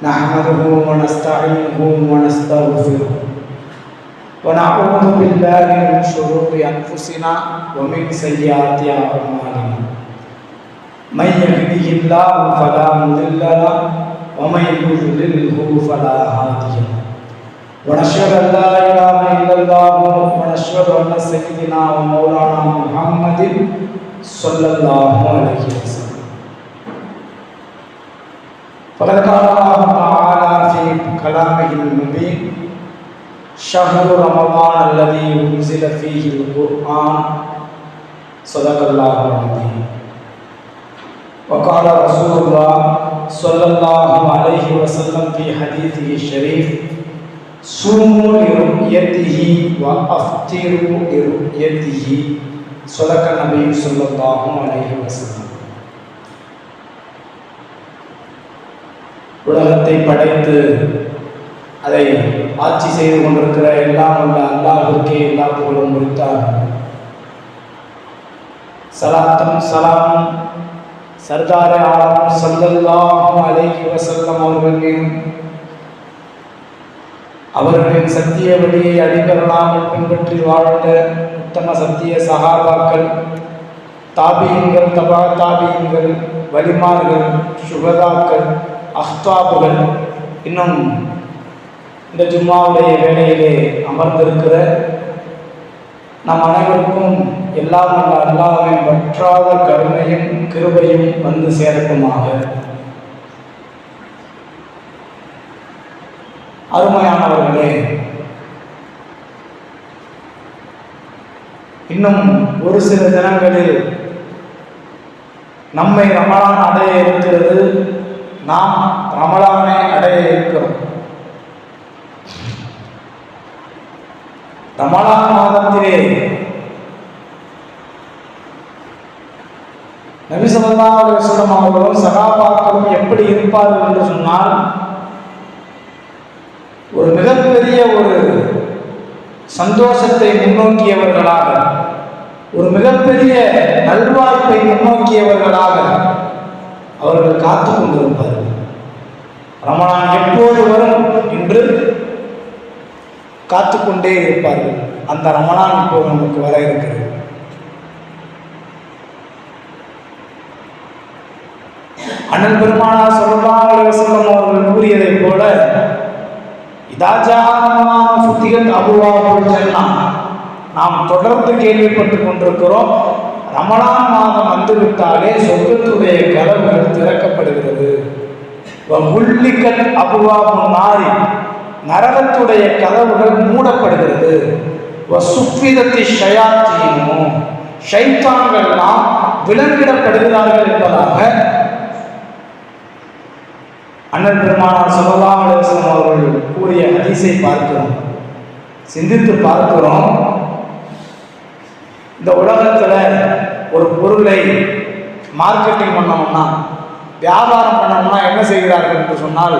نحمده ونستعينه ونستغفره ونعوذ بالله من شرور أنفسنا ومن سيئات أعمالنا من يهده الله فلا مضل له ومن يضلله فلا هادي له ونشهد أن لا إله إلا الله ونشهد أن سيدنا ومولانا محمد صلى الله عليه وسلم فقد قال الله تعالى في كلامه المبين شهر رمضان الذي أنزل فيه القرآن صدق الله العظيم وقال رسول الله صلى الله عليه وسلم في حديثه الشريف صوموا لرؤيته وأفطروا لرؤيته صدق النبي صلى الله عليه وسلم. உலகத்தை படைத்து அதை ஆட்சி செய்து கொண்டிருக்கிற எல்லாம் உள்ள அல்லாஹ்வுக்கே எல்லா புகழும் உரித்தார். சலாத்தும் சலாம் சர்தார் ஆலம் ஸல்லல்லாஹு அலைஹி வஸல்லம் அவர்கள் மீதும் அவர்களின் சத்திய வழியை அடிபெறலாமல் பின்பற்றி வாழ்ந்த உத்தம சத்திய சஹாபாக்கள், தாபியீன்கள், தபா தாபியீன்கள், வலிமார்கள், சுகதாக்கள், அஹ்தாபுகள், இன்னும் இந்த ஜும்மாவுடைய வேளையிலே அமர்ந்திருக்கிற நம் அனைவருக்கும் எல்லாம் உள்ள அல்லாஹ்வின் வற்றாத கருணையும் கிருபையும் வந்து சேரட்டுமாக. அருமையானவர்களே, இன்னும் ஒரு சில தினங்களில் நம்மை ரமலான் அடைய இருக்கிறது, நாம் ரமலானை அடைய இருக்கிறோம். ரமலான் மாதத்திலே நபி ஸல்லல்லாஹு அலைஹி வஸல்லம் அவர்களும் சஹாபாக்களும் எப்படி இருப்பார்கள் என்று சொன்னால், ஒரு மிகப்பெரிய ஒரு சந்தோஷத்தை முன்னோக்கியவர்களாக, ஒரு மிகப்பெரிய நல்வாய்ப்பை முன்னோக்கியவர்களாக அவர்கள் காத்து கொண்டிருப்பார்கள். ரமலான் எப்போது வரும் என்று காத்து கொண்டே இருப்பார்கள். அந்த ரமலான் இப்போது நமக்கு வர இருக்கிறது. அண்ணல் பெருமானார் ஸல்லல்லாஹு அலைஹி வஸல்லம் அவர்கள் கூறியதை போல, நாம் தொடர்ந்து கேள்விப்பட்டு கொண்டிருக்கிறோம், ரமலான் மாதம் வந்துவிட்டாலே சொர்க்கத்துடைய கதவுகள் திறக்கப்படுகிறது. நரகத்துடைய கதவுகள் மூடப்படுகிறது. ஷைத்தான்கள்லாம் விலங்கிடப்படுகிறார்கள் என்பதாக அண்ணல் பெருமானார் ஸல்லல்லாஹு அலைஹி வஸல்லம் அவர்கள் கூறிய ஹதீஸை பார்க்கிறோம், சிந்தித்து பார்க்கிறோம். இந்த உலகத்துல ஒரு பொருளை மார்க்கெட்டிங் பண்ணணும்னா, வியாபாரம் பண்ணணும்னா என்ன செய்கிறார்கள் என்று சொன்னால்,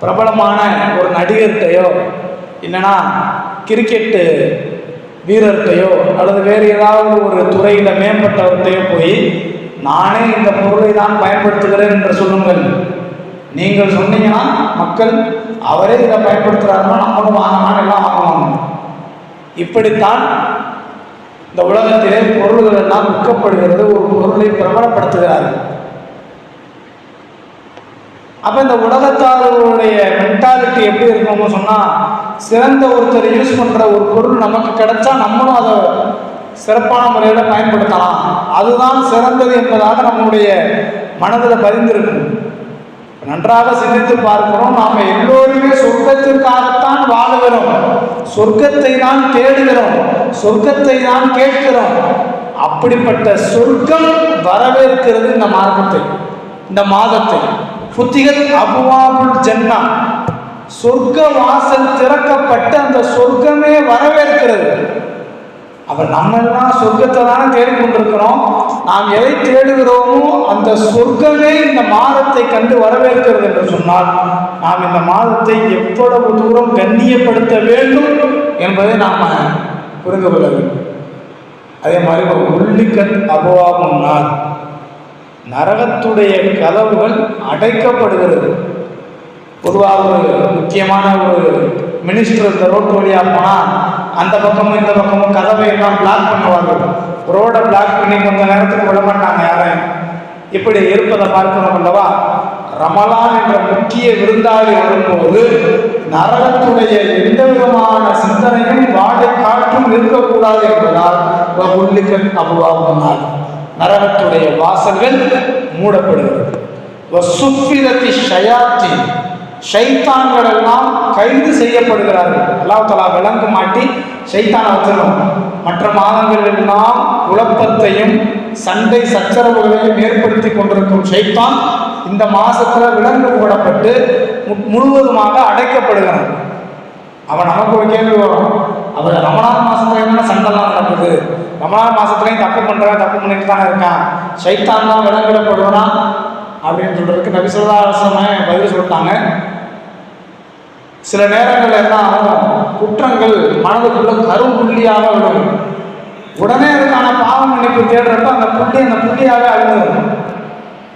பிரபலமான ஒரு நடிகர்கிட்டையோ இல்லைன்னா கிரிக்கெட்டு வீரர்கிட்டையோ அல்லது வேறு ஏதாவது ஒரு துறையில் மேம்பட்டவர்கிட்டையோ போய், நானே இந்த பொருளை தான் பயன்படுத்துகிறேன் என்று சொல்லுங்கள். நீங்கள் சொன்னீங்கன்னா மக்கள் அவரே இதை பயன்படுத்துகிறாருன்னா நம்மளும் வாங்கலான்னு எல்லாம் வாங்குவாங்க. இப்படித்தான் இந்த உலகத்திலே பொருள்கள் எல்லாம் விற்கப்படுகிறது, ஒரு பொருளை பிரபலப்படுத்துகிறார்கள். அப்போ இந்த உலகத்தார்களுடைய மென்டாலிட்டி எப்படி இருக்கணும்னு சொன்னால், சிறந்த ஒருத்தர் யூஸ் பண்ணுற ஒரு பொருள் நமக்கு கிடைச்சா நம்மளும் அதை சிறப்பான முறையில் பயன்படுத்தலாம், அதுதான் சிறந்தது என்பதாக நம்முடைய மனதில் பதிந்திருக்கும். நன்றாக சிந்தித்து பார்க்கிறோம், நாம் எல்லோருமே சொர்க்கத்திற்காகத்தான் வாழுகிறோம், சொர்க்கத்தை தான் தேடுகிறோம், சொர்க்கத்தை தான் கேட்கிறோம். அப்படிப்பட்ட சொர்க்கம் வரவேற்கிறது இந்த மார்க்கத்தை, இந்த மாதத்தை. ஃபுத்திஹத் அபுவாபுல் ஜன்னா, சொர்க்க வாசல் திறக்கப்பட்ட அந்த சொர்க்கமே வரவேற்கிறது. அப்ப நம்ம எல்லாம் சொர்க்கத்தை தானே தேடிக்கொண்டிருக்கிறோம். நாம் எதை தேடுகிறோமோ அந்த சொர்க்கமே இந்த மாதத்தை கண்டு வரவேற்கிறது என்று சொன்னால், நாம் இந்த மாதத்தை எவ்வளவு தூரம் கண்ணியப்படுத்த வேண்டும் என்பதை நாம் புரிந்து கொள்ள வேண்டும். அதே மாதிரி உள்ளிக்கத் அபுவாபுன்னார், நரகத்துடைய கதவுகள் அடைக்கப்படுகிறது. பொதுவாக ஒரு முக்கியமான ஒரு மினிஸ்டர் இந்த ரோட்டு வழியாக போனால் அந்த பக்கமும் இந்த பக்கமும் கதவை எல்லாம் பிளாக் பண்ணுவார்கள். ரோடை பிளாக் பண்ணி கொஞ்ச நேரத்துக்கு விட மாட்டாங்க யாரையும். இப்படி இருப்பதை பார்க்கணும் அல்லவா? ரமலான் என்ற முக்கிய விருந்தாளி வரும்போது நரகத்துடைய எந்த விதமான சிந்தனையும் வாடை காற்றும் இருக்கக்கூடாது என்பதால் அபுவாபுனார் நரகத்துடைய வாசல்கள் மூடப்படுகிறது. ஷைத்தான்கள் எல்லாம் கைது செய்யப்படுகிறார்கள். அல்லாஹ் தஆலா விலங்கு மாட்டி ஷைத்தானை வச்சிடும். மற்ற மாதங்கள் எல்லாம் குழப்பத்தையும் சண்டை சச்சரவுகளையும் ஏற்படுத்தி கொண்டிருக்கும் ஷைத்தான் இந்த மாசத்துல விலங்கு போடப்பட்டு முழுவதுமாக அடைக்கப்படுகிறான். அவன் நமக்கு ஒரு கேள்வி வரும், அவர் ரமலான் மாசத்துல என்ன சண்டைலாம் நடக்குது, ரமலான் மாசத்துலையும் தப்பு பண்றவன் தப்பு பண்ணிட்டு தானே இருக்கான், ஷைத்தான் தான் விலங்கிடப்படுவானா அப்படின்னு சொல்றதுக்கு நபி ஸல்லல்லாஹு அலைஹி வஸல்லம் பதில் சொல்லிட்டாங்க. சில நேரங்கள் என்ன ஆகும், குற்றங்கள் மனதுக்குள்ள கரும்புள்ளியாக விடும். உடனே அதுக்கான பாவ மன்னிப்பு தேடுறப்ப அந்த புள்ளியாக அழிந்துடும்.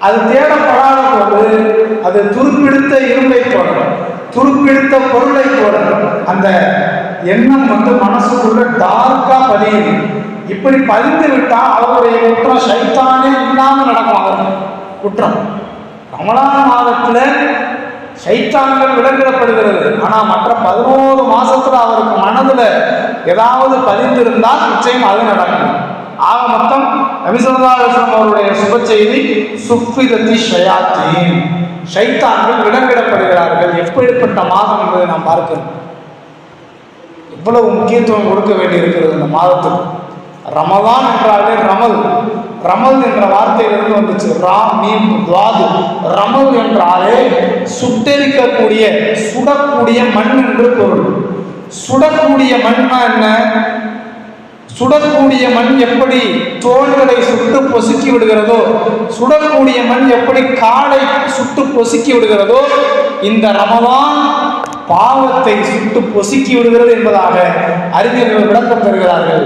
அது தேடப்படாத போது அது துருப்பிடித்த இரும்பை போட, துருப்பிடித்த பொருளை போட அந்த எண்ணம் மனசுக்குள்ள டார்க்கா பதியுது. இப்படி பதிந்து விட்டால் அவருடைய குற்றம் ஷைத்தானே இல்லாமல் நடக்கும். அவர் குற்றம் ரமலான் மாதத்துல ஷைத்தான்கள் விலங்கிடப்படுகிறது. ஆனா மற்ற 11 மாசத்துல அவருக்கு மனதுல ஏதாவது பதிந்திருந்தால் நிச்சயம் அது நடக்கும். ஆக மொத்தம் நபி ஸல்லல்லாஹு அலைஹி வஸல்லம் அவருடைய சுப செய்தி சுஃபிதத்தி ஷயாத்தீன், ஷைத்தான்கள் விலங்கிடப்படுகிறார்கள். எப்படிப்பட்ட மாதம் என்பதை நாம் பார்க்கிறோம். இவ்வளவு முக்கியத்துவம் கொடுக்க வேண்டி இருக்கிறது இந்த மாதத்துக்கு. ரமலான் என்றாலே ரமல் என்ற வார்த்தையிலிருந்து வந்துச்சு. ராம் மீம் துவாது. ரமல் என்றாலே சுட்டெரிக்கக்கூடிய சுடக்கூடிய மண் என்று பொருள். சுடக்கூடிய மண்ணா என்ன? சுடக்கூடிய மண் எப்படி தோள்களை சுட்டு பொசுக்கி விடுகிறதோ, சுடக்கூடிய மண் எப்படி காலை சுட்டு பொசுக்கி விடுகிறதோ, இந்த ரமலான் பாவத்தை சுட்டு பொசுக்கி விடுகிறது என்பதாக அறிஞர்கள் விளக்கம் தருகிறார்கள்.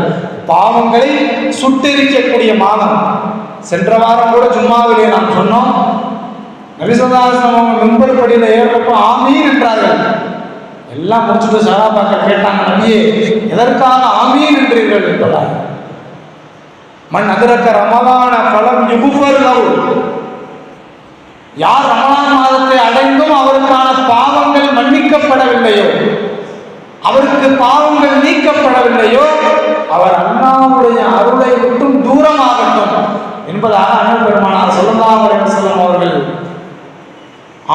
பாவங்களை சுட்டெரிக்கக்கூடிய மாதம். சென்ற வாரம் கூட ஜும்மாவிலே நாம் சொன்னோம், நபி ஸல்லல்லாஹு அலைஹி வஸல்லம் மிம்பர் படியில ஏறப்போ ஆமீன் என்றார்கள். எல்லாம் முடிச்சுட்டு சஹாபாக்கள் கேட்டாங்க, நபியே எதற்காக ஆமீன் என்றீர்கள் என்பதால். மன் அதரக்க ரமலான ஃபலம் யுக்ஃபர் லஹு, யார் ரமலான் மாதத்தை அடைந்தும் அவருக்கான பாவங்கள் மன்னிக்கப்படவில்லையோ, அவருக்கு பாவங்கள் நீக்கப்படவில்லையோ, அவர் அல்லாஹ்வுடைய அருளை விட்டும் தூரமாகட்டும் என்பதாக அண்ணல் பெருமானார் ஸல்லல்லாஹு அலைஹி வஸல்லம் அவர்கள்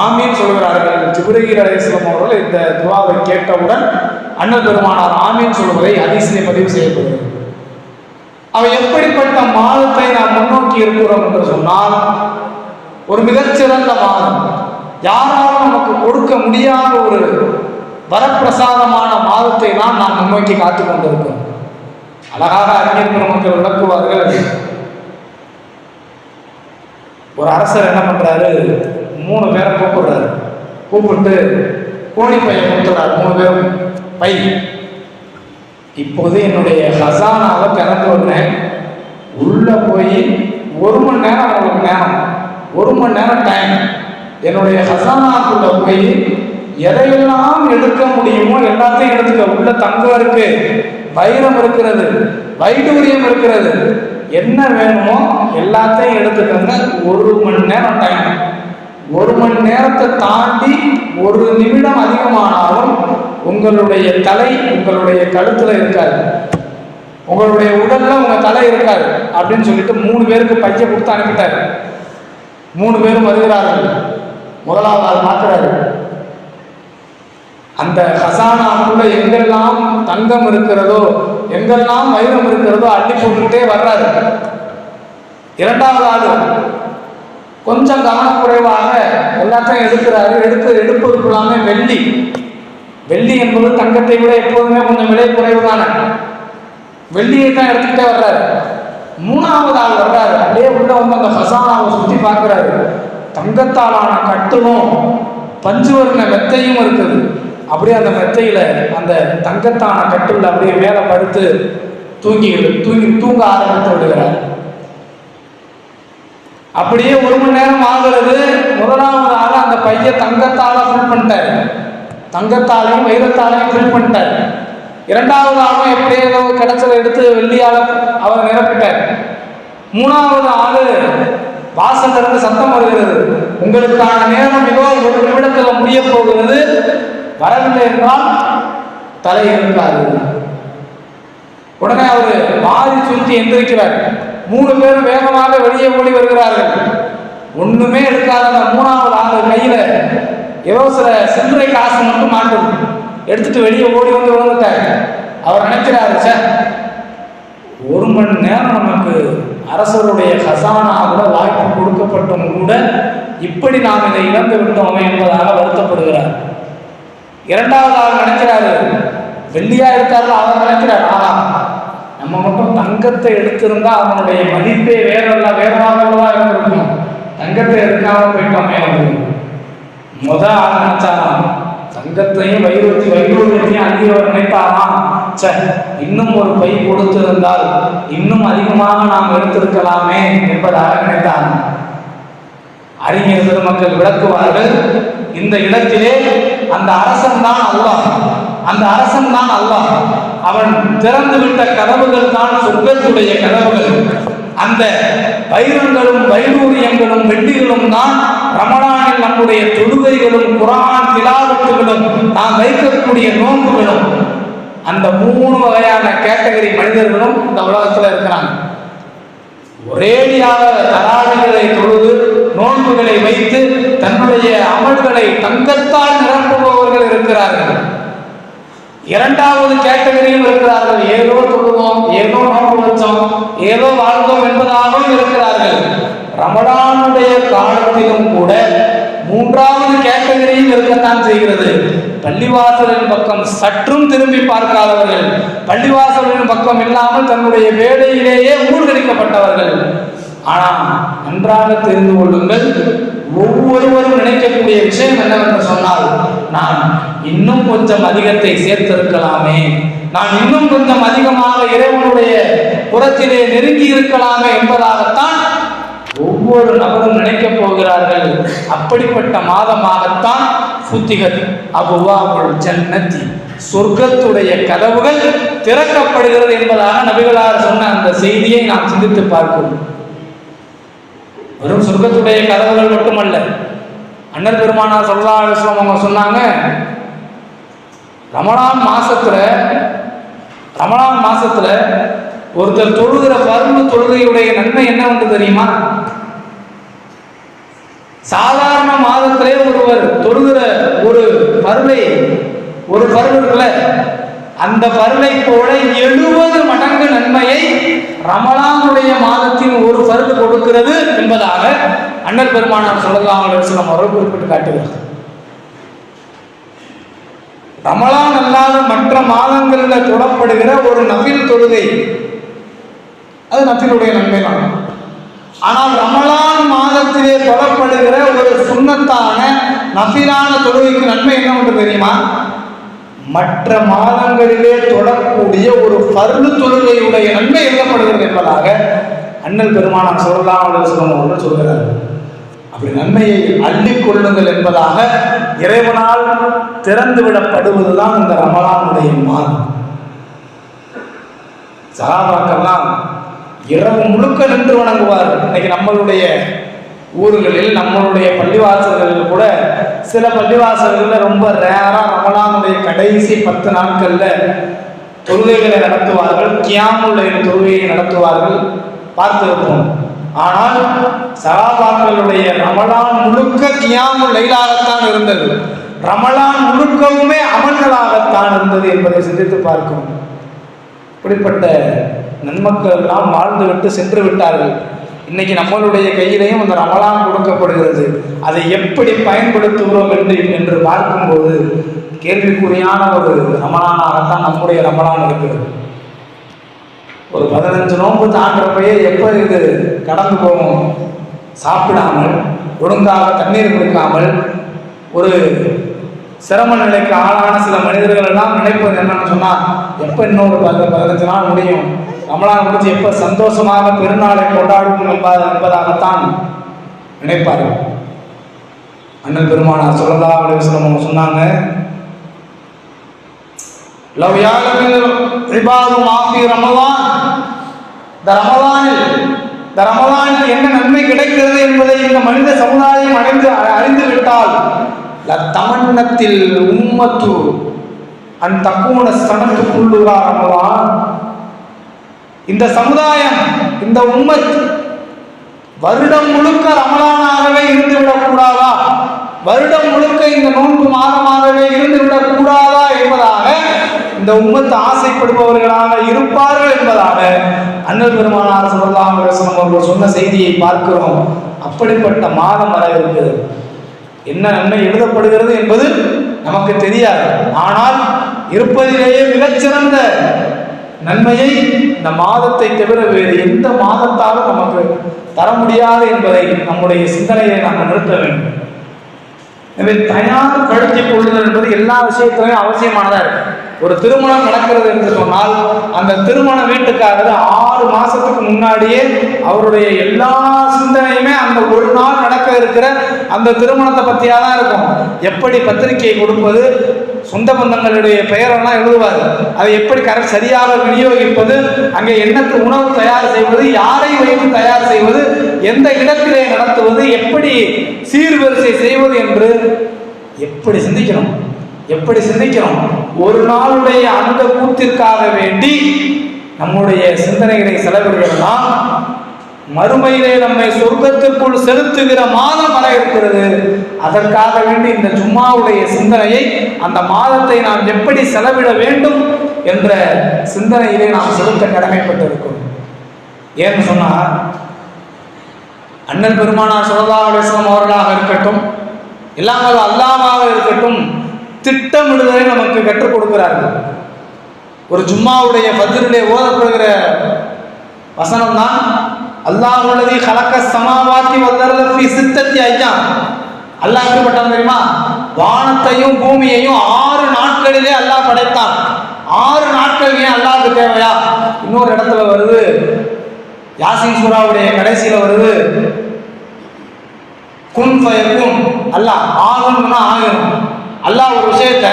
ஆமீன் சொல்கிறார்கள். ஜிப்ரீல் அலைஹிஸ்ஸலாம் அவர்கள் இந்த துஆவை கேட்டவுடன் அண்ணல் பெருமானார் ஆமீன் சொல்வதை ஹதீஸிலே பதிவு செய்யப்படுகிறது. அவை எப்படிப்பட்ட மாதத்தை நாம் முன்னோக்கி இருக்கிறோம் என்று சொன்னால், ஒரு மிகச்சிறந்த மாதம், யாராலும் நமக்கு கொடுக்க முடியாத ஒரு வரப்பிரசாதமான மாதத்தை தான் நாம் முன்னோக்கி காத்து கொண்டிருக்கிறோம். அழகாக அறிஞர் பெருமக்கள் விளக்குவார்கள். ஒரு அரசர் என்ன பண்றாரு, 3 பேரை கூப்பிடுறாரு. கூப்பிட்டு கோணி பையன் கொடுத்துறாரு, 3 பேரும் பை. இப்போது என்னுடைய ஹசானாவை திறந்து விடுறேன், உள்ள போய் 1 மணி நேரம் உங்களுக்கு நேரம், 1 மணி நேரம் டைம். என்னுடைய ஹசானாக்குள்ள போய் எதையெல்லாம் எடுக்க முடியுமோ எல்லாத்தையும் எடுத்துக்க. உள்ள தங்கம் இருக்கு, வைரம் இருக்கிறது, வைடூரியம் இருக்கிறது, என்ன வேணுமோ எல்லாத்தையும் எடுத்துக்கங்க. 1 மணி நேரம் டைம். 1 மணி நேரத்தை தாண்டி 1 நிமிடம் அதிகமானாலும் உங்களுடைய தலை உங்களுடைய கழுத்துல இருக்காது, உங்களுடைய உடல்ல உங்க தலை இருக்காது அப்படின்னு சொல்லிட்டு 3 பேருக்கு பைய கொடுத்து அனுப்பிட்டாரு. 3 பேரும் வருகிறார்கள். முதலாவது ஆள் பார்க்கிறாரு, அந்த ஹசானாக்குள்ள எங்கெல்லாம் தங்கம் இருக்கிறதோ, எங்கெல்லாம் வைரம் இருக்கிறதோ அள்ளி போட்டுக்கிட்டே வர்றாரு. 2வது ஆளு கொஞ்சம் கவனக்குறைவாக எல்லாத்தையும் எடுக்கிறாரு. எடுப்பதற்குள்ளாமே வெள்ளி என்பது தங்கத்தை விட எப்போதுமே கொஞ்சம் விலை குறைவு தானே, வெள்ளியை தான் எடுத்துக்கிட்டே வர்றாரு. 3வது ஆள் வர்றாரு, அப்படியே உள்ள வந்து அந்த ஹசானாவை சுற்றி பார்க்கிறாரு. தங்கத்தாலான கட்டுலும் பஞ்சுவர்ண மெத்தையும் இருக்குது. அப்படியே அந்த மெத்தையில அந்த தங்கத்தான கட்டுல அப்படியே மேலே படுத்து தூங்க ஆரம்பித்து விடுகிறார். அப்படியே 1 மணி நேரம் ஆகுறது. முதலாவது ஆள் அந்த பைய தங்கத்தால ஃபில் பண்ணிட்டார், தங்கத்தாலையும் வைரத்தாலையும் ஃபில் பண்ணிட்டார். 2வது ஆளும் எப்படியே ஏதோ கிடைச்சதை எடுத்து வெள்ளியால அவர் நிரப்பிட்டார். 3வது ஆளு வாசல் இருந்து சத்தம் வருகிறது, உங்களுக்கான நேரம் இதோ 1 நிமிடத்தில் முடிய போகிறது, வரவில்லை என்றால் தலை இருக்காது. உடனே அவரு மாறி சுற்றி எந்திரிக்கிறார். 3 பேரும் வேகமாக வெளியே ஓடி வருகிறார்கள். ஒண்ணுமே எடுக்காத அந்த 3வது ஆள் கையில ஏதோ சில சில்லறை காசு மட்டும் மாட்டும் எடுத்துட்டு வெளியே ஓடி வந்து விழுந்துட்டார். அவர் நினைக்கிறாரு, சார் 1 மணி நேரம் நமக்கு அரசருடைய ஹசானா கூட வாய்ப்பு கொடுக்கப்பட்டும் கூட இப்படி நாம் இதை இழந்து விட்டோமே என்பதாக வருத்தப்படுகிறார். 2வது ஆள் நினைக்கிறாரு, வெள்ளியா எடுத்தார்கள். அவர் நினைக்கிறார், நம்ம மட்டும் தங்கத்தை எடுத்திருந்தா அவனுடைய மதிப்பே வேறவாகவா இருந்திருக்கும், தங்கத்தை எடுக்காம போயிட்டோமே. ஆள் நினைச்சாராம், தங்கத்தையும் வைரூரியத்தையும் அங்கேயவர் நினைத்தாராம், இன்னும் ஒரு பை கொடுத்திருந்தால் இன்னும் அதிகமாக நாம் எடுத்திருக்கலாமே என்பதாக நினைத்தாராம். அறிஞர் பெருமக்கள் விளக்குவார்கள், இந்த இடத்திலே அந்த அரசன் தான் அல்லாஹ், அந்த அரசன் தான் அல்லாஹ். அவன் திறந்து விட்ட கதவுகள் தான் சொர்க்கத்துடைய கதவுகள். அந்த வைரங்களும் வைடூரியங்களும் வெட்டிகளும் தான் ரமலானில் நம்முடைய தொழுகைகளும் குர்ஆன் திலாவத்துகளும் நாம் வைக்கக்கூடிய நோன்புகளும். அந்த 3 வகையான கேட்டகரி மனிதர்களும் இந்த உலகத்தில் இருக்கிறாங்க. ஒரேடியாக தராவிகளை தொழுது நோன்புகளை வைத்து தன்னுடைய அமல்களை தங்கத்தால் நிரப்புபவர்கள் இருக்கிறார்கள். 2வது கேட்டகரியும் இருக்கிறார்கள், ஏதோ தொழுவோம், ஏதோ நோன்பு வச்சோம், ஏதோ வாழ்ந்தோம் என்பதாகவும் இருக்கிறார்கள். ரமலானுடைய காலத்திலும் கூட 3வது கேட்டகரியும் இருக்கத்தான் செய்கிறது. பள்ளிவாசலின் பக்கம் சற்றும் திரும்பி பார்க்காதவர்கள், பள்ளிவாசலின் பக்கம் இல்லாமல் தன்னுடைய வேலையிலேயே மூழ்கடிக்கப்பட்டவர்கள். ஆனால் நன்றாக தெரிந்து கொள்ளுங்கள், ஒவ்வொருவரும் நினைக்கக்கூடிய விஷயம் என்னவென்று சொன்னால், நான் இன்னும் கொஞ்சம் அதிகத்தை சேர்த்திருக்கலாமே, நான் இன்னும் கொஞ்சம் அதிகமாக இறைவனுடைய புறத்திலே நெருங்கி இருக்கலாமே என்பதாகத்தான் ஒவ்வொரு நபரும் நினைக்கப் போகிறார்கள். அப்படிப்பட்ட மாதமாகத்தான் ஃபுத்திஹத் அபுவாபுல் ஜன்னத்தி, சொர்க்கத்துடைய கதவுகள் திறக்கப்படுகிறது என்பதாக நபிகளார் சொன்ன அந்த செய்தியை நாம் சிந்தித்து பார்க்கிறோம். வெறும் சொர்க்கத்துடைய கதவுகள் மட்டுமல்ல, அண்ணல் பெருமானார் ஸல்லல்லாஹு அலைஹி வஸல்லம் அவங்க சொன்னாங்க, ரமலான் மாசத்துல ஒருத்தர் தொழுகிற பர்வு தொழுகையுடைய நன்மை என்னவென்று தெரியுமா? சாதாரண மாதத்திலே ஒருவர் தொழுகிற ஒரு பருளை இருக்குல்ல, அந்த பருளை போல 70 மடங்கு நன்மையை ரமலானுடைய மாதத்தின் ஒரு பருள் கொடுக்கிறது என்பதாக அண்ணல் பெருமானார் ஸல்லல்லாஹு அலைஹி வஸல்லம் அவர்கள் குறிப்பிட்டு காட்டுகிறார். ரமலான் அல்லாத மற்ற மாதங்களில் தொடப்படுகிற ஒரு நஃபில் தொழுகை, அது நஃபிலுடைய நன்மை தான். ஆனால் ரமலான் மாதத்திலே தொடப்படுகிற ஒரு சுன்னத்தான நஃபிலான தொழுகைக்கு நன்மை என்னவென்று தெரியுமா? மற்ற மாதங்களிலே தொடரக்கூடிய ஒரு ஃபர்து தொழுகையுடைய நன்மை எழுதப்படுகிறது என்பதாக அண்ணல் பெருமானார் ஸல்லல்லாஹு அலைஹி வஸல்லம் அவர்கள் சொல்கிறார்கள். அப்படி நன்மையை அள்ளிக் கொள்ளுங்கள் என்பதாக இறைவனால் திறந்து விடப்படுவதுதான் இந்த ரமலானுடைய மாதம். சஹாபாக்கெல்லாம் இரவு முழுக்க நின்று வணங்குவார். இன்னைக்கு நம்மளுடைய ஊர்களில், நம்மளுடைய பள்ளிவாசல்களில் கூட சில பள்ளிவாசல்களில் ரொம்ப ரேரா ரமலானுடைய கடைசி 10 நாட்கள்ல தொழுகைகளை நடத்துவார்கள், கியாமுல் லைல் தொழுகையை நடத்துவார்கள், பார்த்திருப்போம். ஆனால் சஹாபாக்களுடைய ரமலான் முழுக்க கியாமுல் லைலாகத்தான் இருந்தது, ரமலான் முழுக்கவுமே அமல்களாகத்தான் இருந்தது என்பதை சிந்தித்து பார்க்கிறோம். இப்படிப்பட்ட நன்மக்கள் எல்லாம் வாழ்ந்து விட்டு சென்று விட்டார்கள். இன்னைக்கு நம்மளுடைய கையிலையும் அந்த ரமலான் கொடுக்கப்படுகிறது. அதை எப்படி பயன்படுத்துகிறோம் என்று பார்க்கும்போது கேள்விக்குறியான ஒரு ரமலானாகத்தான் நம்முடைய ரமலான் இருக்கிறது. ஒரு 15 நோன்பு தாண்டப்பையே எப்போ இது கடந்து போகும்? சாப்பிடாமல், ஒழுங்காக தண்ணீர் குடிக்காமல், ஒரு சிரம நிலைக்கு ஆளான சில மனிதர்கள் எல்லாம் நினைப்பது என்னன்னு சொன்னால், எப்போ இன்னொரு 15 நாள் முடியும், ரமலான் முடிச்சு எப்போ சந்தோஷமாக பெருநாளை கொண்டாடுவோம் என்பதாகத்தான் நினைப்பார்கள். அண்ணல் பெருமானார் ஸல்லல்லாஹு அலைஹி வஸல்லம் அவங்க சொன்னாங்க, லவ் யாலமில் இபாது மாஃபி ரமலான், இந்த ரமலானில் என்ன நன்மை கிடைக்கிறது என்பதை இந்த மனித சமுதாயம் அறிந்து விட்டால் தமன்னத்தில் உம்மத்து அன் தக்கூன சனத்துக்குள்ளுகா ரமலான், இந்த சமுதாயம் இந்த உம்மத் வருடம் முழுக்க ரமலானாகவே இருந்துவிடக் கூடாதா, வருடம் முழுக்க இந்த நோன்பு மாதமாகவே இருந்துவிடக் கூடாதா என்பதாக இந்த உம்மத்து ஆசைப்படுபவர்களாக இருப்பார்கள் என்பதாக அண்ணல் பெருமானார் ஸல்லல்லாஹு அலைஹி வஸல்லம் அவர்கள் சொன்ன செய்தியை பார்க்கிறோம். அப்படிப்பட்ட மாதம் வர இருக்கிறது. என்ன நன்மை எழுதப்படுகிறது என்பது நமக்கு தெரியாது. ஆனால் இருப்பதிலேயே மிகச்சிறந்த நன்மையை இந்த மாதத்தை தவிர வேறு எந்த மாதத்தாலும் நமக்கு தர முடியாது என்பதை நம்முடைய சிந்தனையை நாம் நிறுத்த வேண்டும். எனவே தயார் படுத்திக் கொள்ளுதல் என்பது எல்லா விஷயத்திலையும் அவசியமானதாக இருக்கு. ஒரு திருமணம் நடக்கிறது என்று சொன்னால் அந்த திருமண வீட்டுக்காரர் 6 மாசத்துக்கு முன்னாடியே அவருடைய எல்லா சிந்தனையுமே அந்த ஒரு நாள் நடக்க இருக்கிற அந்த திருமணத்தை பற்றியா தான் இருக்கும். எப்படி பத்திரிகையை கொடுப்பது, சொந்த பந்தங்களுடைய பெயரெல்லாம் எழுதுவார், அதை எப்படி சரியாக விநியோகிப்பது, அங்கே என்னத்து உணவு தயார் செய்வது, யாரை வைத்து தயார் செய்வது, எந்த இடத்திலே நடத்துவது, எப்படி சீர்வரிசை செய்வது என்று எப்படி சிந்திக்கிறோம். ஒரு நாளுடைய அந்த கூத்திற்காக வேண்டி நம்முடைய சிந்தனைகளை செலவிடலாம். மறுமையிலே நம்மை சொர்க்கத்திற்குள் செலுத்துகிற மாதம் வர இருக்கிறது. அதற்காக வேண்டி இந்த ஜும்மாவுடைய சிந்தனையை, அந்த மாதத்தை நாம் எப்படி செலவிட வேண்டும் என்ற சிந்தனையிலே நாம் செலுத்த கடமைப்பட்டிருக்கிறோம். ஏன்னு சொன்னா, அண்ணல் பெருமானார் ஸல்லல்லாஹு அலைஹி வஸல்லம் அவர்களாக இருக்கட்டும், எல்லாம் அல்லாஹ்வாக இருக்கட்டும், திட்டமிடுதலை நமக்கு கற்றுக் கொடுக்கிறார்கள். ஒரு ஜும்மாவுடைய ஃபஜ்ரிலே ஓதப்படுகிற வசனம் தான், அல்லாஹுல்லதி ஹலக ஸமாவாத்தி வல் அர்த ஃபீ சித்தத்தி அய்யாம். அல்லாஹ் எப்படிப்பட்டவன் தெரியுமா? வானத்தையும் பூமியையும் 6 நாட்களிலே அல்லாஹ் படைத்தான். 6 நாட்கள் ஏன் அல்லாஹ்வுக்கு தேவையா? இன்னொரு இடத்துல வருது, யாசீன் சூராவுடைய கடைசியில வருது, குன் ஃபயகுன், அல்லாஹ் ஆகும்னா ஆகும். அல்லாஹ் ஒரு விஷயத்தை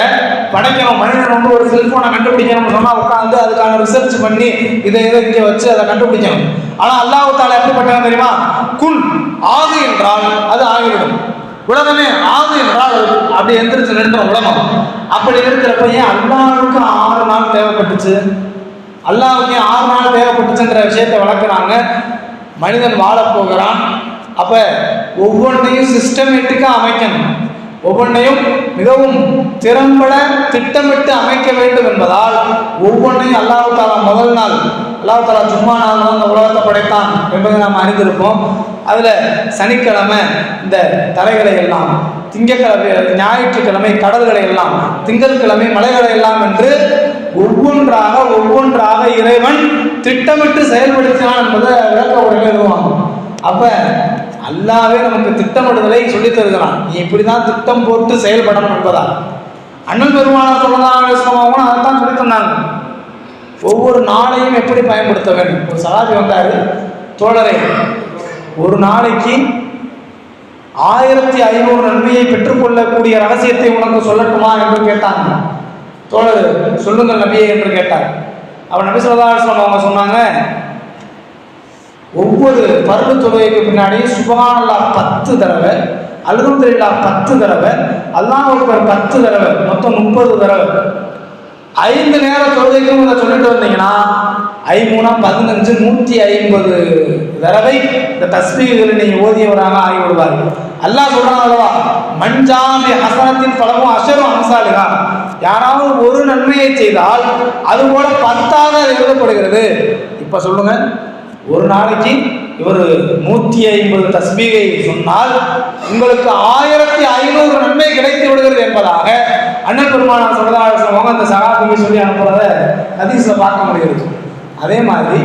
படைக்கணும், மனிதன் வந்து ஒரு செல்போனை கண்டுபிடிக்கணும்னு சொன்னால் உட்காந்து அதுக்கான ரிசர்ச் பண்ணி இதை இங்கே வச்சு அதை கண்டுபிடிக்கணும். ஆனால் அல்லாஹ் தஆலா எப்படிப்பட்டவன் தெரியுமா? குன், ஆகு என்றால் அது ஆகிவிடும். உலகமே ஆகு என்றால் அப்படி எந்திரிச்சு நிறுத்தும் உலகம். அப்படி இருக்கிறப்ப ஏன் அல்லாஹ்வுக்கு 6 நாள் தேவைப்பட்டுச்சு? அல்லாஹ்வுக்கு 6 நாள் தேவைப்பட்டுச்சுன்ற விஷயத்தை வளர்க்குறாங்க. மனிதன் வாழப்போகிறான். அப்போ ஒவ்வொன்றையும் சிஸ்டமேட்டிக்காக அமைக்கணும், ஒவ்வொன்றையும் மிகவும் திறம்பட திட்டமிட்டு அமைக்க வேண்டும் என்பதால் ஒவ்வொன்றையும் அல்லாஹ் தஆலா முதல் நாள் அல்லாஹ் தஆலா ஜும்மா நாள் தான் இந்த உலகத்தை படைத்தான் என்பதை நாம் அறிந்திருப்போம். அதில் சனிக்கிழமை இந்த தரைகளை எல்லாம், திங்கட்கிழமை ஞாயிற்றுக்கிழமை கடல்களை எல்லாம், திங்கட்கிழமை மலைகளை எல்லாம் என்று ஒவ்வொன்றாக இறைவன் திட்டமிட்டு செயல்படுத்தினான் என்பதை விளக்க உரைகள் எழுதுவாங்க. அப்ப அல்லாஹ்வே நமக்கு திட்டமிடுதலை சொல்லித் தருகிறான். நீ இப்படிதான் திட்டம் போட்டு செயல்படணும் என்பதால் அண்ணல் பெருமானார் ஸல்லல்லாஹு அலைஹி வஸல்லம் அதைத்தான் சொல்லி தந்தாங்க. ஒவ்வொரு நாளையும் எப்படி பயன்படுத்த வேண்டும். ஒரு சஹாபி வந்தாரு, தோழரை ஒரு நாளைக்கு 1500 நன்மையை பெற்றுக்கொள்ளக்கூடிய ரகசியத்தை உனக்கு சொல்லட்டுமா என்று கேட்டாங்க. தோழர் சொல்லுங்கள் நபியே என்று கேட்டார். அவர் நபி ஸல்லல்லாஹு அலைஹி வஸல்லம் அவங்க சொன்னாங்க, ஒவ்வொரு பர்து தொழுகைக்கு பின்னாடி சுப்ஹானல்லாஹ் 10 தடவை, அல்ஹம்துலில்லாஹ் 10 தடவை, அல்லாஹ் அக்பர் 10 தடவை, மொத்தம் 30 தடவை. 5 நேர தொழுகைக்கும் இதை சொல்லிட்டு வந்தீங்கன்னா 5×3 15 150 தடவை இந்த தஸ்பீஹ்களை நீங்க ஓதியவராக ஆகிவிடுவார்கள். அல்லாஹ் சொல்றான் அல்லவா, மன்ஜாமி ஹஸனத்தின் ஃபலஹு அஷரு அம்சாலிஹா. யாராவது ஒரு நன்மையை செய்தால் அது போல 10ஆக எழுதப்படுகிறது. இப்ப சொல்லுங்க, ஒரு நாளைக்கு இவர் 150 தஸ்பீகை சொன்னால் உங்களுக்கு 1500 நன்மை கிடைத்து விடுகிறது என்பதாக அண்ணல் பெருமானார் ஸல்லல்லாஹு அலைஹி வஸல்லம் அந்த சஹாபிக்கு சொல்லி அனுப்புறத ஹதீஸ்ல பார்க்க முடிகிறது. அதே மாதிரி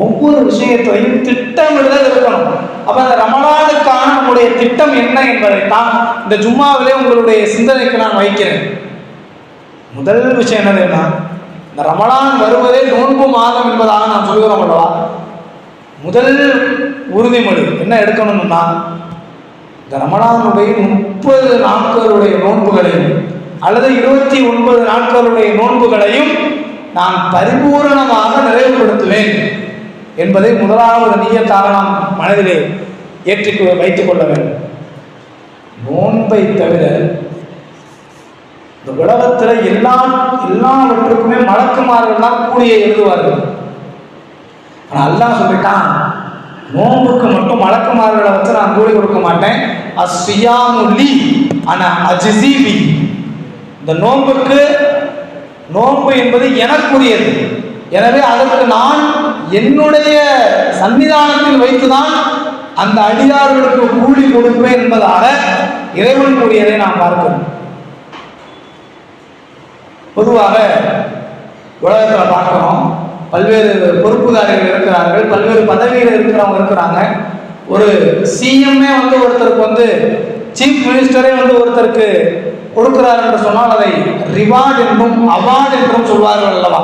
ஒவ்வொரு விஷயத்தையும் திட்டமிடுதல் இருக்கணும். அப்ப அந்த ரமலானுக்கான நம்முடைய திட்டம் என்ன என்பதைத்தான் இந்த ஜும்மாவிலே உங்களுடைய சிந்தனைக்கு நான் வைக்கிறேன். முதல் விஷயம் என்னதுன்னா, இந்த ரமலான் வருவதே நோன்பு மாதம் என்பதாக நான் சொல்கிறோம் அல்லவா. முதல் உறுதிமொழி என்ன எடுக்கணும்னா, இந்த ரமலானுடைய 30 நாட்களுடைய நோன்புகளையும் அல்லது 29 நாட்களுடைய நோன்புகளையும் நான் பரிபூரணமாக நிறைவுபடுத்துவேன் என்பதை முதலாவது நியத்தாக நாம் மனதிலே வைத்துக் கொள்ள வேண்டும். நோன்பை தவிர இந்த உலகத்தில் எல்லாவற்றுக்குமே மலக்குமார்கள் தான் கூலியை எழுதுவார்கள். ஆனால் அல்லாஹ் சொல்லிட்டான், நோன்புக்கு மட்டும் மலக்குமார்களை வச்சு நான் கூலி கொடுக்க மாட்டேன். அஸ்ஸியாமுலி அன அஜ்ஸீபி. இந்த நோன்பு என்பது எனக்குரியது. எனவே அதற்கு நான் என்னுடைய சன்னிதானத்தில் வைத்துதான் அந்த அடியார்களுக்கு கூலி கொடுப்பேன் என்பதாக இறைவன் கூறியதை நாம் பார்க்கிறோம். பொதுவாக உலகத்தில் பார்க்கிறோம், பல்வேறு பொறுப்புதாரிகள் இருக்கிறார்கள், பல்வேறு பதவியில் இருக்கிறவங்க இருக்கிறாங்க. ஒரு சிஎம்ஏ ஒருத்தருக்கு சீஃப் மினிஸ்டரே ஒருத்தருக்கு கொடுக்கிறார் என்று சொன்னால் அதை ரிவார்டு என்றும் அவார்டு என்றும் சொல்வார்கள் அல்லவா.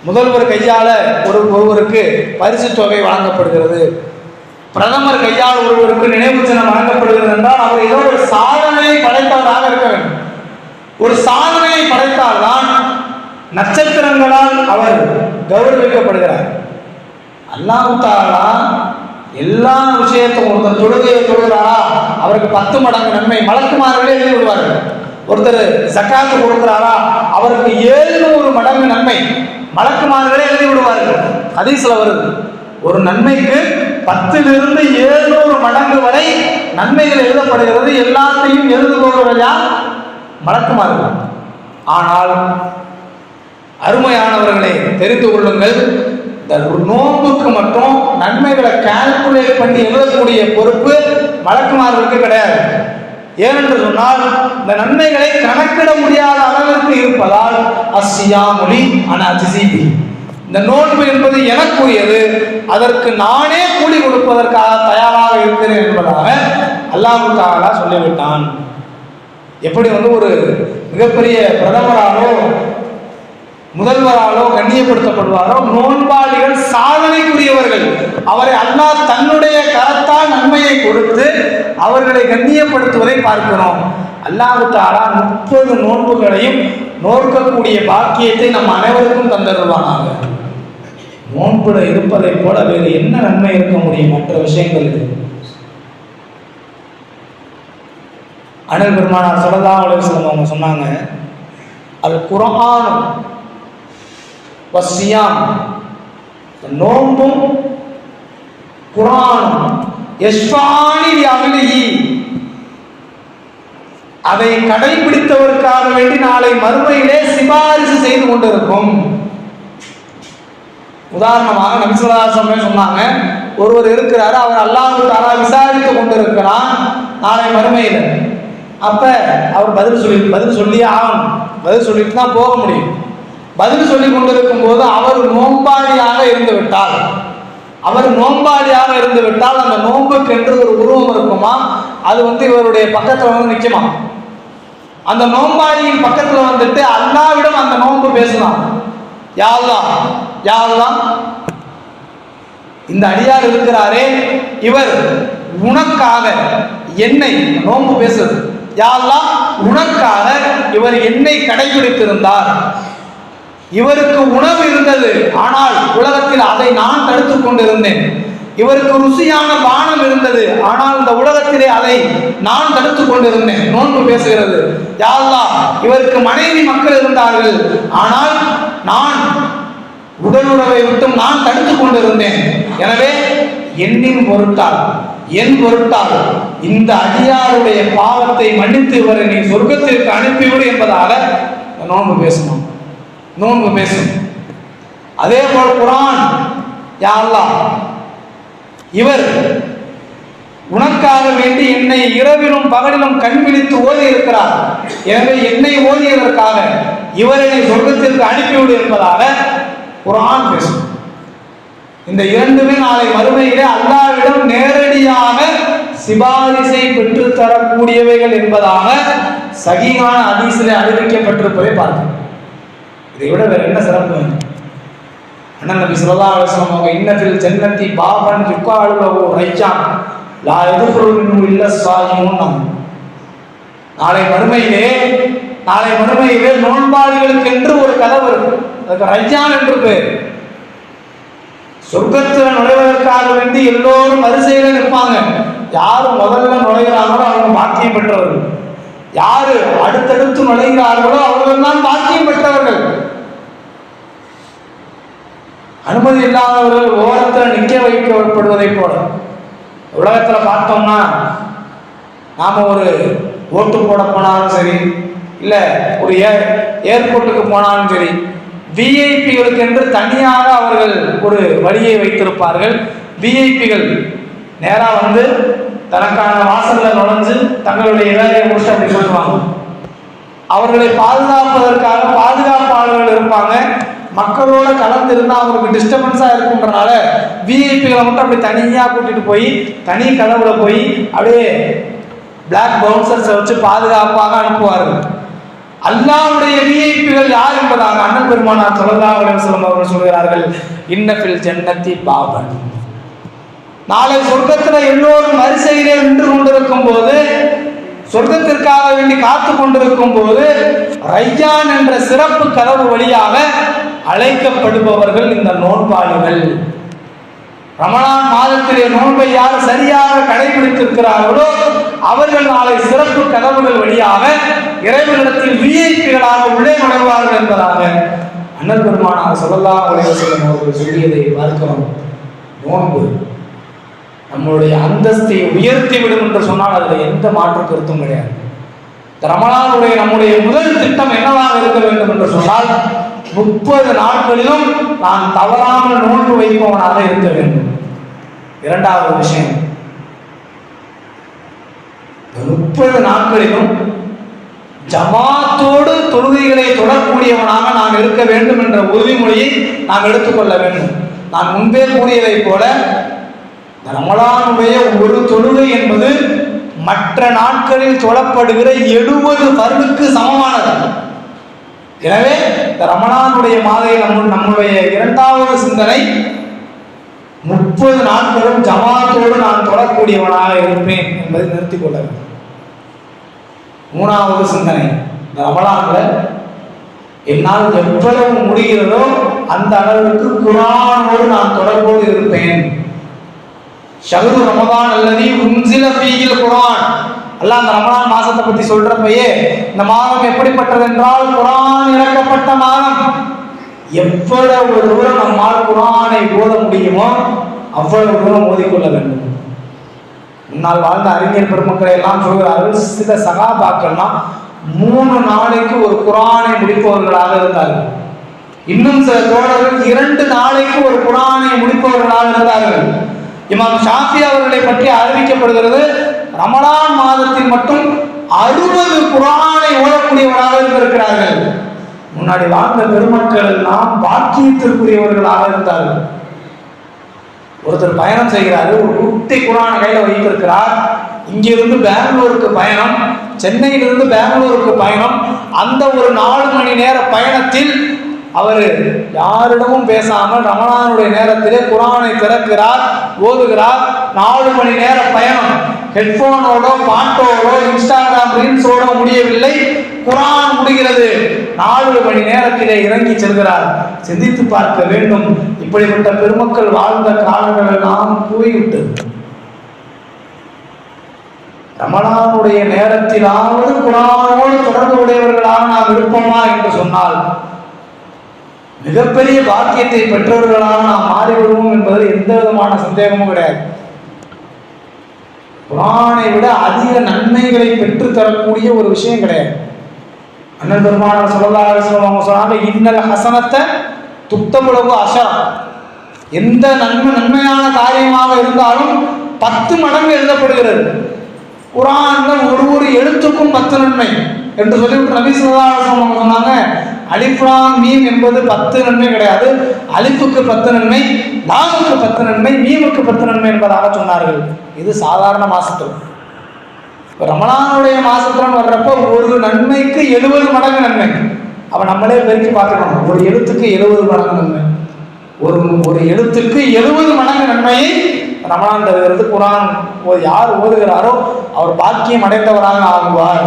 முதல்வர் கையால ஒருவருக்கு பரிசு தொகை வழங்கப்படுகிறது, பிரதமர் கையால் ஒருவருக்கு நினைவு சின்னம் வழங்கப்படுகிறது என்றால் அவர் ஏதோ ஒரு சாதனையை படைத்தவராக இருக்க வேண்டும். ஒரு சாதனையை படைத்தால்தான் நட்சத்திரங்களால் அவர் கௌரவிக்கப்படுகிறார். அல்லாஹ் தஆலா எல்லா விஷயத்தையும், ஒருத்தர் தொழுகையை தொழுகிறாரா அவருக்கு 10 மடங்கு நன்மை மலக்குமார்களே எழுதி விடுவார்கள். ஒருத்தர் ஜக்காத்து கொடுக்கிறாரா அவருக்கு 700 மடங்கு நன்மை மலக்குமார்களே எழுதி விடுவார்கள். ஹதீஸ்ல வருது, ஒரு நன்மைக்கு 10லிருந்து 700 மடங்கு வரை நன்மைகள் எழுதப்படுகிறது. எல்லாத்தையும் எழுதுபவர்கள் யார்? மலக்குமார்கள். ஆனால் அருமையானவர்களை தெரிந்து கொள்ளுங்கள், இந்த நோன்புக்கு மட்டும் நன்மைகளை கால்குலேட் பண்ணி எழுதக்கூடிய பொறுப்பு மலக்குமார்களுக்கு கிடையாது. ஏனென்று சொன்னால் இந்த நன்மைகளை கணக்கிட முடியாத அளவிற்கு இருப்பதால் அஸ்ஸியாமுலி அன அஜ்ஸீபி. இந்த நோன்பு என்பது எனக்குரியது, அதற்கு நானே கூலி கொடுப்பதற்காக தயாராக இருக்கிறேன் என்பதாக அல்லாஹ் தஆலா சொல்லிவிட்டான். எப்படி ஒரு மிகப்பெரிய பிரதமராலோ முதல்வராலோ கண்ணியப்படுத்தப்படுவாரோ, நோன்பாளிகள் சாதனைக்குரியவர்கள். அவரை அல்லாஹ் தன்னுடைய கரத்தால் நன்மையை கொடுத்து அவர்களை கண்ணியப்படுத்துவதை பார்க்கிறோம். அல்லாஹ் தஆலா 30 நோன்புகளையும் நோக்கக்கூடிய பாக்கியத்தை நம் அனைவருக்கும் தந்தருவானாக. நோன்புல இருப்பதை போல வேறு என்ன நன்மை இருக்க முடியும் மற்ற விஷயங்கள்? அனல் பெருமானார் ஸல்லல்லாஹு அலைஹி வஸல்லம் அவங்க சொன்னாங்க, அல் குர்ஆன் வஸ்ஸியாம், நோன்பும் குர்ஆனும் யஸ்ஃபானி லிஅஹ்லிஹி, அதை கடைபிடித்தவருக்காக வேண்டி நாளை மறுமையிலே சிபாரிசு செய்து கொண்டிருக்கும். உதாரணமாக நபி ஸல்லல்லாஹு அலைஹி வஸல்லம் சொன்னாங்க, ஒருவர் இருக்கிறார், அவர் அல்லாஹ் தஆலா விசாரித்து கொண்டிருக்கிறார் நாளை மறுமையில். அப்ப அவர் பதில் சொல்லி ஆகணும், பதில் சொல்லிட்டு தான் போக முடியும். பதில் சொல்லி கொண்டிருக்கும் போது அவர் நோன்பாளியாக இருந்து விட்டால் அந்த நோன்புக்கு என்று ஒரு உருவம் இருக்குமா, அது இவருடைய பக்கத்துல நிற்குமா. அந்த நோன்பாளியின் பக்கத்துல அல்லாஹ்விடம் அந்த நோன்பு பேசலாம், யா அல்லாஹ் இந்த அடியார் இருக்கிறாரே, இவர் உனக்காக என்னை, நோன்பு பேசுறது, யா அல்லாஹ் உனக்காக இவர் என்னை கடைபிடித்திருந்தார், இவருக்கு உணவு இருந்தது ஆனால் உலகத்தில் அதை நான் தடுத்துக் கொண்டிருந்தேன், இவருக்கு ருசியான பானம் இருந்தது ஆனால் இந்த உலகத்திலே அதை நான் தடுத்துக் கொண்டிருந்தேன். நோன்பு பேசுகிறது, யா அல்லாஹ் இவருக்கு மனைவி மக்கள் இருந்தார்கள் ஆனால் நான் உடலுறவை விட்டும் நான் தடுத்துக் கொண்டிருந்தேன். எனவே என் பொருட்டால் இந்த அடியாருடைய பாவத்தை மன்னித்து இவரை நீ சொர்க்கத்திற்கு அனுப்பிவிடு என்பதாக நோன்பு பேசணும். அதே போல் குர்ஆன், யா அல்லாஹ் இவர் உனக்காக வேண்டி என்னை இரவிலும் பகலிலும் கண் விழித்து ஓதி இருக்கிறார், எனவே என்னை ஓதியதற்காக இவரை சொர்க்கத்திற்கு அனுப்பிவிடு என்பதாக குர்ஆன் பேசும். இந்த இரண்டுமே நாளை மறுமையிலே அல்லாஹ்விடம் நேரடியாக சிபாரிசை பெற்று தரக்கூடியவைகள் என்பதாக சஹீஹான ஹதீஸிலே அறிவிக்கப்பட்டிருப்பதை பார்க்கிறோம். இதை விட வேற என்ன சிறப்பு? அண்ணன் நபி ஸல்லல்லாஹு அலைஹி வஸல்லம் அவங்க இன்னஃபில் ஜன்னதி பாபன் யுகாலு லஹு ரையான், லா எதுகுல் இல்ல ஸாயிமூன். நாளை மறுமையிலே நோன்பாளிகளுக்கு என்று ஒரு கதவு இருக்கு, அதுக்கு ரையான் என்று பேர். சொர்க்கத்தில் நுழைவதற்காக வேண்டி எல்லோரும் வரிசையில நிற்பாங்க. யாரு முதல்ல நுழைகிறாங்களோ அவங்க பாக்கியம் பெற்றவர்கள், யாரு அடுத்தடுத்து நுழைகிறார்களோ அவர்கள் தான் பாக்கியம் பெற்றவர்கள். அனுமதி இல்லாதவர்கள் ஓரத்தில் நிற்க வைக்கப்படுவதை போல உலகத்துல பார்த்தோம்னா, நாம ஒரு ஓட்டு போட போனாலும் சரி, இல்ல ஒரு ஏர்போர்ட்டுக்கு போனாலும் சரி, விஐபிகளுக்கு என்று தனியாக அவர்கள் ஒரு வழியை வைத்திருப்பார்கள். விஐபிகள் நேரா வந்து தனக்கான வாசல்ல நுழைஞ்சு தங்களுடைய வேலையை முடிச்சு அப்படி சொல்லுவாங்க. அவர்களை பாதுகாப்பதற்காக பாதுகாப்பாளர்கள் இருப்பாங்க. மக்களோட கலந்து இருந்தால் அவங்களுக்கு டிஸ்டர்பன்ஸா இருக்குன்றனால விஐபிகளை மட்டும் அப்படி தனியா கூட்டிட்டு போய் தனி கதவுல போய் அப்படியே பிளாக் பவுன்சர்ஸை வச்சு பாதுகாப்பாக அனுப்புவார்கள். அல்லாஹ்வுடைய விஐபிகள் யார் என்பதாக அண்ணல் பெருமானார் ஸல்லல்லாஹு அலைஹி வஸல்லம் அவர்கள் சொல்கிறார்கள், இன்னஃபில் ஜன்னத்தி பாபன். நாளை சொர்க்கத்தில் எல்லோரும் வரிசையிலே நின்று கொண்டிருக்கும் போது, சொர்க்கத்திற்காக வேண்டி காத்து கொண்டிருக்கும் போது, ரையான் என்ற சிறப்பு கதவு வழியாக அழைக்கப்படுபவர்கள் இந்த நோன்பாளிகள். ரமலான் மாதத்திலே நோன்பை யார் சரியாக கடைபிடித்திருக்கிறார்களோ அவர்கள் நாளை சிறப்பு கதவுகள் வழியாக இறைவனிடத்தில் விஐபிகளாக உள்ளே நுழைவார்கள் என்பதாக அண்ணல் பெருமானார் ஸல்லல்லாஹு அலைஹி வஸல்லம் அவர்கள் சொல்லியதை பார்க்கிறோம். நோன்பு நம்மளுடைய அந்தஸ்தை உயர்த்தி விடும் என்று சொன்னால் அதில் எந்த மாற்று கருத்தும் கிடையாது. ரமலானுடைய நம்முடைய முதல் திட்டம் என்னவாக இருக்க வேண்டும் என்று சொன்னால், 30 நாட்களிலும் நான் தவறாமல் நோன்பு வைப்பவனாக இருக்க வேண்டும். இரண்டாவது விஷயம், 30 நாட்களிலும் ஜமாத்தோடு தொழுகைகளை தொடரக்கூடியவனாக நான் இருக்க வேண்டும் என்ற உறுதிமொழியை நாம் எடுத்துக்கொள்ள வேண்டும். நான் முன்பே கூறியதை போல ரமலானுடைய ஒரு தொழுகை என்பது மற்ற நாட்களில் தொழப்படுகிற 70 ஃபர்லுக்கு சமமானது. எனவே ரமலானுடைய மாதம் நம்முடைய இரண்டாவது சிந்தனை 30 நாட்களும் ஜமாத்தோடு நான் தொழக்கூடியவனாக இருப்பேன் என்பதை நிறுத்திக் கொள்ள வேண்டும். மூணாவது சிந்தனை, ரமலான்ல என்னால் எவ்வளவு முடிகிறதோ அந்த அளவுக்கு குர்ஆனோடு நான் தொடர்போடு இருப்பேன். ஷஹ்ரு ரமதான் அல்லதி உன்சில ஃபீஹில் குர்ஆன். அல்லாஹ் அந்த ரமலான் மாசத்தை பத்தி சொல்றப்பயே இந்த மாதம் எப்படிப்பட்டது என்றால் குர்ஆன் இறக்கப்பட்ட மாதம். எவ்வளவு தூரம் நம்மால் குர்ஆனை ஓத முடியுமோ அவ்வளவு தூரம் ஓதிக்கொள்ள வேண்டும். முன்னால் வாழ்ந்த அறிஞர் பெருமக்களை எல்லாம் சொல்கிறார்கள், சில சகாபாக்கள்லாம் 3 நாளைக்கு ஒரு குர்ஆனை முடிப்பவர்களாக இருந்தார்கள். இன்னும் சில தோழர்கள் 2 நாளைக்கு ஒரு குர்ஆனை முடிப்பவர்களாக இருந்தார்கள். இமாம் ஷாஃபி அவர்களை பற்றி அறிவிக்கப்படுகிறது, ரமலான் மாதத்தில் மட்டும் 60 குர்ஆனை ஓதக்கூடியவராக இருந்திருக்கிறார்கள். முன்னாடி வாழ்ந்த பெருமக்கள் எல்லாம் பாக்கியத்திற்குரியவர்களாக இருந்தார்கள். ஒருத்தர் பயணம் செய்கிறாரு, ஒரு குட்டி குர்ஆன் கையில வைத்திருக்கிறார். இங்கிருந்து பெங்களூருக்கு பயணம், சென்னையிலிருந்து பெங்களூருக்கு பயணம். அந்த ஒரு 4 மணி நேர பயணத்தில் அவர் யாரிடமும் பேசாமல் ரமலானுடைய நேரத்திலே குர்ஆனை திறக்கிறார், ஓதுகிறார். 4 மணி நேர பயணம். ஹெட்போனோடோ பாட்டோடோ இன்ஸ்டாகிராம் ரீல்ஸோட முடியவில்லை, குர்ஆன் முடிகிறது. 4 மணி நேரத்திலே இறங்கி செல்கிறார். சிந்தித்து பார்க்க வேண்டும், இப்படிப்பட்ட பெருமக்கள் வாழ்ந்த காலங்கள் எல்லாம் போய்விட்டு ரமலானுடைய நேரத்திலாவது குர்ஆனோடு தொடர்பு உடையவர்களாக நாம் இருப்போமா என்று சொன்னால் மிகப்பெரிய பாக்கியத்தை பெற்றவர்களாக நாம் மாறிவிடுவோம் என்பதில் எந்த விதமான சந்தேகமும் கிடையாது. குர்ஆனை விட அதிக நன்மைகளை பெற்று தரக்கூடிய ஒரு விஷயம் கிடையாது. அண்ணல் பெருமானார் ஸல்லல்லாஹு அலைஹி வஸல்லம் அவங்க சொன்னாங்க, இன்னல் ஹஸனத்த துக்தபுலகு அஷரா. எந்த நன்மையான காரியமாக இருந்தாலும் 10 மடங்கு எழுதப்படுகிறது. குர்ஆன்ல ஒரு எழுத்துக்கும் 10 நன்மை என்று சொல்லிவிட்டு நபி ஸல்லல்லாஹு அலைஹி வஸல்லம் சொன்னாங்க, அலிஃப் லாம் மீம் என்பது 10 நன்மை கிடையாது. அலிஃபுக்கு 10 நன்மை, லாமுக்கு 10 நன்மை, மீமுக்கு 10 நன்மை என்பதாக சொன்னார்கள். இது சாதாரண மாசத்துல. ரமலானுடைய மாசத்துல வர்றப்ப ஒரு நன்மைக்கு 70 மடங்கு நன்மை. அப்ப நம்மளே பெருக்கி பார்க்கணும், ஒரு எழுத்துக்கு 70 மடங்கு நன்மை. ஒரு எழுத்துக்கு 70 மடங்கு நன்மையை ரமலான் தருகிறது. குரான் யார் ஓதுகிறாரோ அவர் பாக்கியம் அடைந்தவராக ஆகுவார்.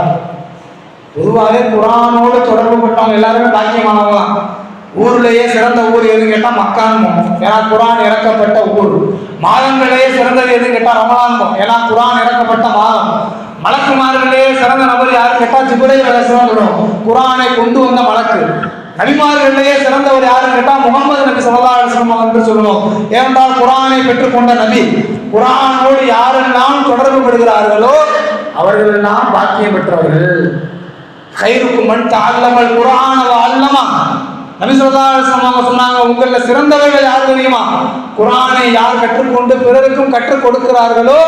பொதுவாகவே குரானோடு தொடர்பு பட்டவங்க எல்லாருமே பாக்கியமானவங்க தான். ஊர்லேயே சிறந்த ஊர் எதுன்னு கேட்டால் மக்கான், ஏன்னா குரான் இறக்கப்பட்ட ஊர். மாதங்களிலேயே சிறந்தது எதுன்னு கேட்டால் ரமலான், ஏன்னா குரான் இறக்கப்பட்ட மாதம். மலக்குமார்களே சிறந்த நபர் யாரு கேட்டால் ஜிப்ரீல் அலைஹிஸ்ஸலாம், குரானை கொண்டு வந்த மலக்கு. நபிமார்களிலேயே சிறந்தவர் யாருன்னு கேட்டால் முகமது நபி ஸல்லல்லாஹு அலைஹி வஸல்லம் என்று சொல்லுவோம். ஏனென்றால் குரானை பெற்றுக்கொண்ட நபி. குரானோடு யாரெல்லாம் தொடர்பு படுகிறார்களோ அவர்கள் எல்லாம் பாக்கியம் பெற்றவர்கள். கைருக்கும் மன் தஅல்லமல் குர்ஆன வ அல்லமா. நபி ஸல்லல்லாஹு அலைஹி வஸல்லம் சொன்னாங்க, உங்கள சிறந்தவர்கள் யார் தெரியுமா? குர்ஆனை யார் கற்றுக்கொண்டு பிறருக்கும் கற்றுக் கொடுக்கிறார்களோ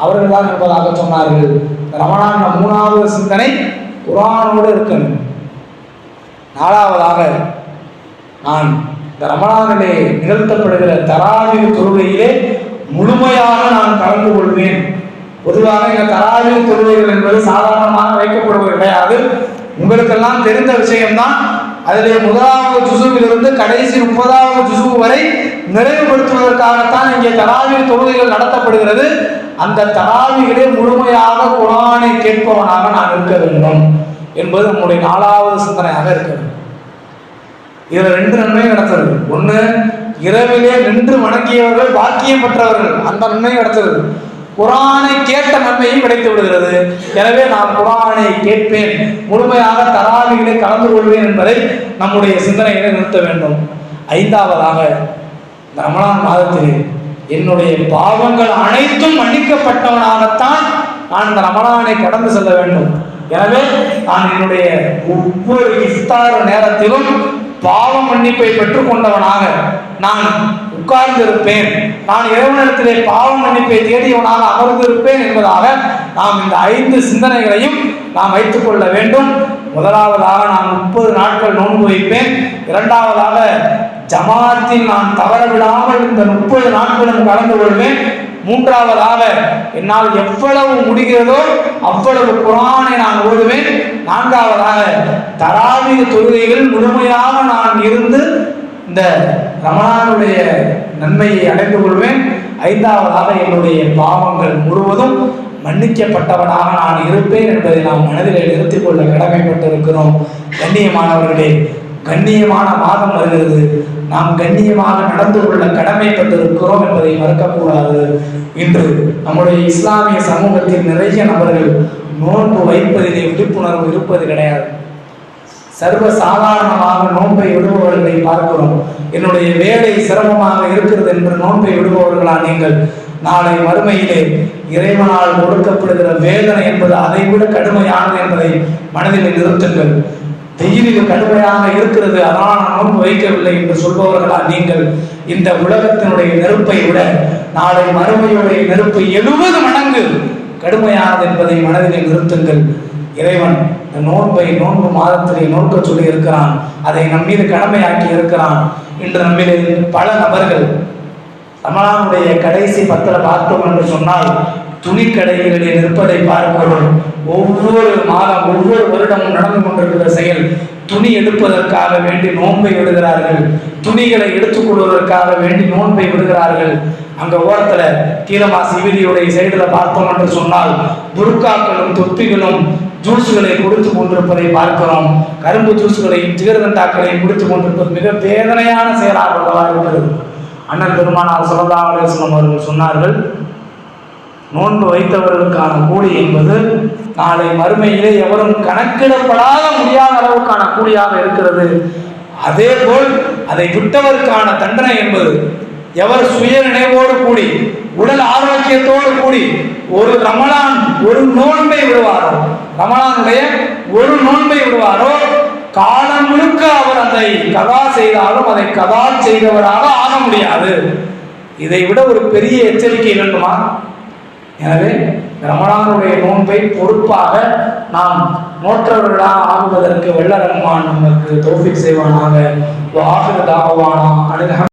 அவர்கள் தான் என்பதாக சொன்னார்கள். ரமலான் மூணாவது சிந்தனை குர்ஆனோடு இருக்கணும். நாலாவதாக, நான் இந்த ரமலானிலே நிகழ்த்தப்படுகிற தராவீஹ் தொழுகையிலே முழுமையாக நான் கலந்து கொள்வேன். பொதுவாக இந்த தராவீஹ் தொழுகைகள் என்பது சாதாரணமாக வைக்கப்படுவது கிடையாது. உங்களுக்கெல்லாம் தெரிந்த விஷயம்தான். அதிலே முதலாவது ஜுசுவிலிருந்து கடைசி 30வது ஜுசு வரை நிறைவுபடுத்துவதற்காகத்தான் இங்கே தராவீஹ் தொழுகைகள் நடத்தப்படுகிறது. அந்த தராவீஹிலே முழுமையாக குர்ஆனை கேட்பவனாக நான் இருக்க வேண்டும் என்பது நம்முடைய 4வது சிந்தனையாக இருக்கிறது. இதுல 2 நன்மை நடத்துறது. ஒண்ணு, இரவிலே நின்று வணங்கியவர்கள் பாக்கியம் பெற்றவர்கள், அந்த நன்மை நடத்துறது. குர்ஆனை கேட்ட நன்மையும் கிடைத்து விடுகிறது. எனவே நான் குர்ஆனை கேட்பேன், முழுமையாக தராவீஹிலே கலந்து கொள்வேன் என்பதை நம்முடைய சிந்தனைகளை நிறுத்த வேண்டும். 5வதாக, இந்த ரமலான் மாதத்திலே என்னுடைய பாவங்கள் அனைத்தும் மன்னிக்கப்பட்டவனாகத்தான் நான் இந்த ரமலானை கடந்து செல்ல வேண்டும். எனவே நான் என்னுடைய ஒவ்வொரு இஃப்தார் நேரத்திலும் பாவ மன்னிப்பை பெற்றுக் கொண்டவனாக நான் உட்கார்ந்திருப்பேன். நான் இறைவனிடத்திலே பாவ மன்னிப்பை தேடியவனாக அமர்ந்திருப்பேன் என்பதாக நாம் இந்த 5 சிந்தனைகளையும் நாம் வைத்துக் கொள்ள வேண்டும். முதலாவதாக, நான் 30 நாட்கள் நோன்பு வைப்பேன். இரண்டாவதாக, ஜமாத்தில் நான் தவற விடாமல் இந்த 30 நாட்களும் கலந்து கொள்வேன். மூன்றாவதாக, என்னால் எவ்வளவு முடிகிறதோ அவ்வளவு குர்ஆனை நான் ஓதுவேன். நான்காவதாக, தராவீஹ் தொழுகைகள் முழுமையாக நான் இருந்து இந்த ரமலானுடைய நன்மையை அடைந்து கொள்வேன். 5வதாக, என்னுடைய பாவங்கள் முழுவதும் மன்னிக்கப்பட்டவனாக நான் இருப்பேன் என்பதை நாம் மனதிலே நிறுத்திக் கொள்ள கடமைப்பட்டிருக்கிறோம். கண்ணியமானவர்களே, கண்ணியமான மாதம் வருகிறது. நாம் கண்ணியமாக நடந்து கொள்ள கடமைப்பட்டிருக்கிறோம் என்பதை மறக்கக்கூடாது. இன்று நம்முடைய இஸ்லாமிய சமூகத்தில் நிறைய நபர்கள் நோன்பு வைப்பதிலே விழிப்புணர்வு இருப்பது கிடையாது. சர்வ சாதாரணமாக நோன்பை விடுபவர்களை பார்க்கிறோம். என்னுடைய வேலை சிரமமாக இருக்கிறது என்று நோன்பை விடுபவர்களா நீங்கள்? நாளை மறுமையிலே இறைவனால் கொடுக்கப்படுகிற வேதனை என்பது அதைவிட கடுமையானது என்பதை மனதில் நிறுத்துங்கள். வெயிலில் கடுமையாக இருக்கிறது, அதனால் நான் நோன்பு வைக்கவில்லை என்று சொல்பவர்களா நீங்கள்? இந்த உலகத்தினுடைய நெருப்பை விட நாளை மறுமையுடைய நெருப்பு 70 மடங்கு கடுமையானது என்பதை மனதில் நிறுத்துங்கள். இறைவன் நோன்பு மாதத்திலே நோக்க சொல்லி இருக்கிறான். அதை நம் மீது கடமையாக்கி இருக்கிறான். இன்று நம்மிலே பல நபர்கள் ரமலானுடைய கடைசி 10 பார்த்தோம் என்று சொன்னால் துணிக்கடைகளில் நிற்பதை பார்க்கிறோம். ஒவ்வொரு மாதம் ஒவ்வொரு வருடமும் நடந்து கொண்டிருக்கிற செயல். துணி எடுப்பதற்காக வேண்டி நோன்பை விடுகிறார்கள். துணிகளை எடுத்துக் கொள்வதற்காக வேண்டி நோன்பை விடுகிறார்கள். அங்க ஓரத்துல கீழமாசி வீதியுடைய சைடுல பார்த்தோம் என்று சொன்னால் புர்காக்களும் தொப்பிகளும் ஜூஸுகளை குடித்து கொண்டிருப்பதை பார்க்கிறோம். கரும்பு ஜூஸுகளையும் ஜீரகண்டாக்களையும் குடித்து கொண்டிருப்பது மிக வேதனையான செயலாக இருக்கிறது. அண்ணன் பெருமானார் ஸல்லல்லாஹு அலைஹி வஸல்லம் அவர்கள் சொன்னார்கள், நோன்பு வைத்தவர்களுக்கான கூலி என்பது நாளை மறுமையிலே எவரும் கணக்கிடப்படாத முடியாத அளவுக்கான கூலியாக இருக்கிறது. அதே போல் அதை விட்டவருக்கான தண்டனை என்பது, எவர் சுய நினைவோடு கூடி உடல் ஆரோக்கியத்தோடு கூடி ஒரு ரமலான் ஒரு நோன்பை விடுவாரோ, ரமலானுடைய ஒரு நோன்பை விடுவாரோ, காலம் முழுக்க அவர் அதை கதா செய்தாலும் அதை கதா செய்தவராக ஆக முடியாது. இதை விட ஒரு பெரிய எச்சரிக்கை வேண்டுமா? எனவே ரமலானுடைய நோன்பை பொறுப்பாக நாம் நோற்றவர்களாக ஆகுவதற்கு வல்ல ரஹ்மான் நமக்கு தௌஃபீக் செய்வானாக.